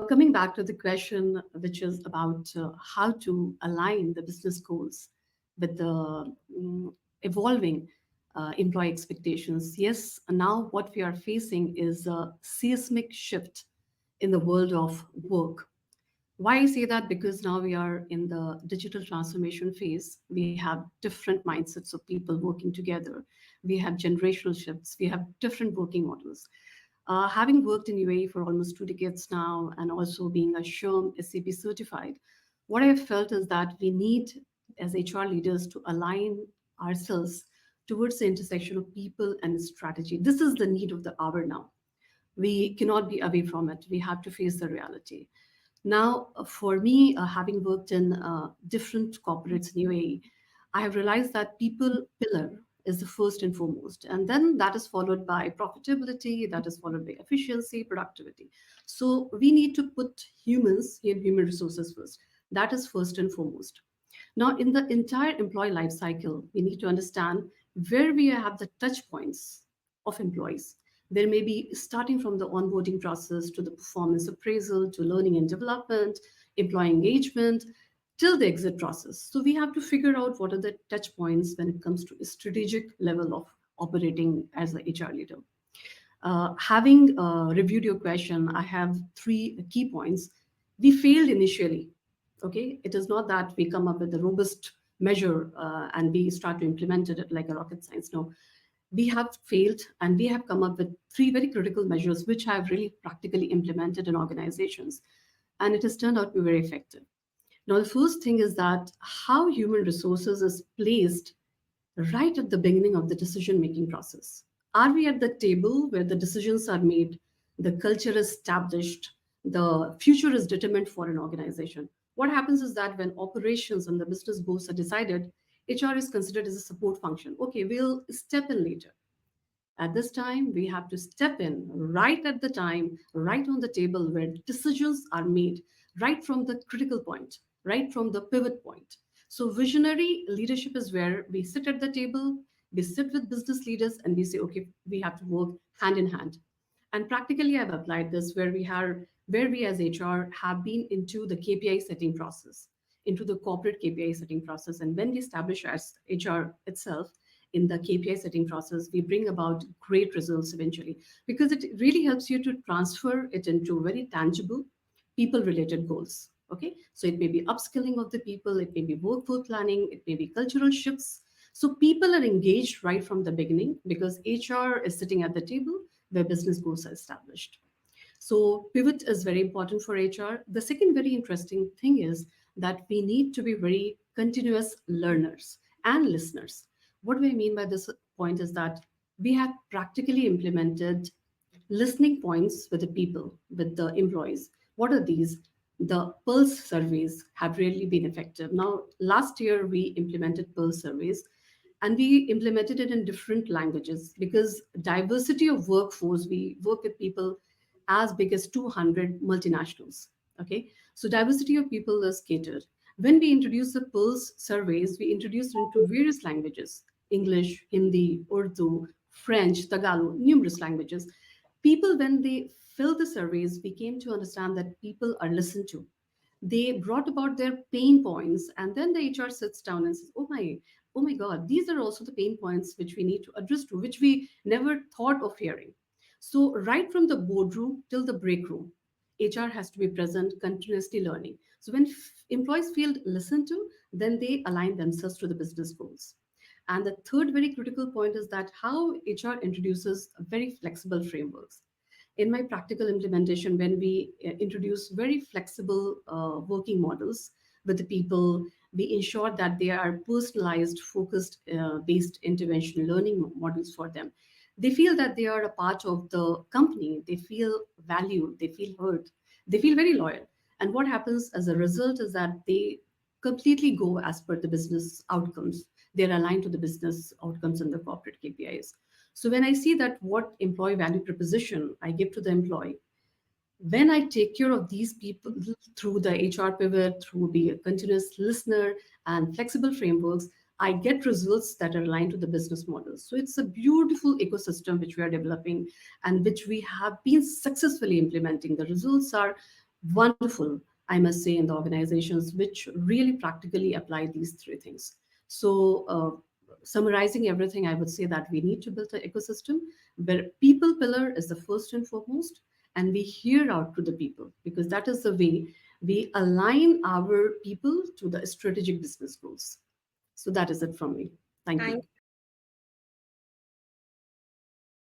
Coming back to the question, which is about how to align the business goals with the evolving employee expectations. Yes, now what we are facing is a seismic shift in the world of work. Why I say that? Because now we are in the digital transformation phase. We have different mindsets of people working together. We have generational shifts. We have different working models. Having worked in UAE for almost 2 decades now, and also being a SHRM-SCP certified, what I have felt is that we need, as HR leaders, to align ourselves towards the intersection of people and strategy. This is the need of the hour now. We cannot be away from it. We have to face the reality. Now, for me, having worked in different corporates in UAE, I have realized that people pillar is the first and foremost. And then that is followed by profitability, that is followed by efficiency, productivity. So we need to put humans and human resources first. That is first and foremost. Now, in the entire employee life cycle, we need to understand where we have the touch points of employees. There may be starting from the onboarding process to the performance appraisal to learning and development, employee engagement, till the exit process. So we have to figure out what are the touch points when it comes to a strategic level of operating as an HR leader. Having reviewed your question, I have three key points. We failed initially. Okay, it is not that we come up with a robust measure and we start to implement it like a rocket science. No, we have failed and we have come up with three very critical measures which have really practically implemented in organizations, and it has turned out to be very effective. Now, the first thing is that how human resources is placed right at the beginning of the decision making process. Are we at the table where the decisions are made, the culture is established, the future is determined for an organization? What happens is that when operations and the business goals are decided, HR is considered as a support function. Okay, we'll step in later. At this time, we have to step in right at the time, right on the table where decisions are made, right from the critical point, right from the pivot point. So, visionary leadership is where we sit at the table, we sit with business leaders, and we say, okay, we have to work hand in hand. And practically, I've applied this where we as HR have been into the KPI setting process, into the corporate KPI setting process. And when we establish as HR itself in the KPI setting process, we bring about great results eventually because it really helps you to transfer it into very tangible people related goals. Okay, so it may be upskilling of the people, it may be workforce planning, it may be cultural shifts. So people are engaged right from the beginning because HR is sitting at the table where business goals are established. So pivot is very important for HR. The second very interesting thing is that we need to be very continuous learners and listeners. What do I mean by this point is that we have practically implemented listening points with the people, with the employees. What are these? The Pulse surveys have really been effective. Now, last year we implemented Pulse surveys and we implemented it in different languages because diversity of workforce, we work with people as big as 200 multinationals. Okay, so diversity of people is catered. When we introduce the Pulse surveys, we introduce it into various languages: English, Hindi, Urdu, French, Tagalog, numerous languages. People, when they fill the surveys, we came to understand that people are listened to. They brought about their pain points, and then the HR sits down and says, oh my God, these are also the pain points which we need to address to, which we never thought of hearing. So right from the boardroom till the break room, HR has to be present, continuously learning. So when employees feel listened to, then they align themselves to the business goals. And the third very critical point is that how HR introduces very flexible frameworks. In my practical implementation, when we introduce very flexible working models with the people, we ensure that they are personalized, focused based intervention learning models for them. They feel that they are a part of the company, they feel valued, they feel heard, they feel very loyal. And what happens as a result is that they completely go as per the business outcomes. They're aligned to the business outcomes and the corporate KPIs. So when I see that what employee value proposition I give to the employee, when I take care of these people through the HR pivot, through be a continuous listener and flexible frameworks, I get results that are aligned to the business model. So it's a beautiful ecosystem which we are developing and which we have been successfully implementing. The results are wonderful, I must say, in the organizations which really practically apply these three things. So, summarizing everything, I would say that we need to build an ecosystem where people pillar is the first and foremost, and we hear out to the people because that is the way we align our people to the strategic business goals. So that is it from me. Thank Thank you.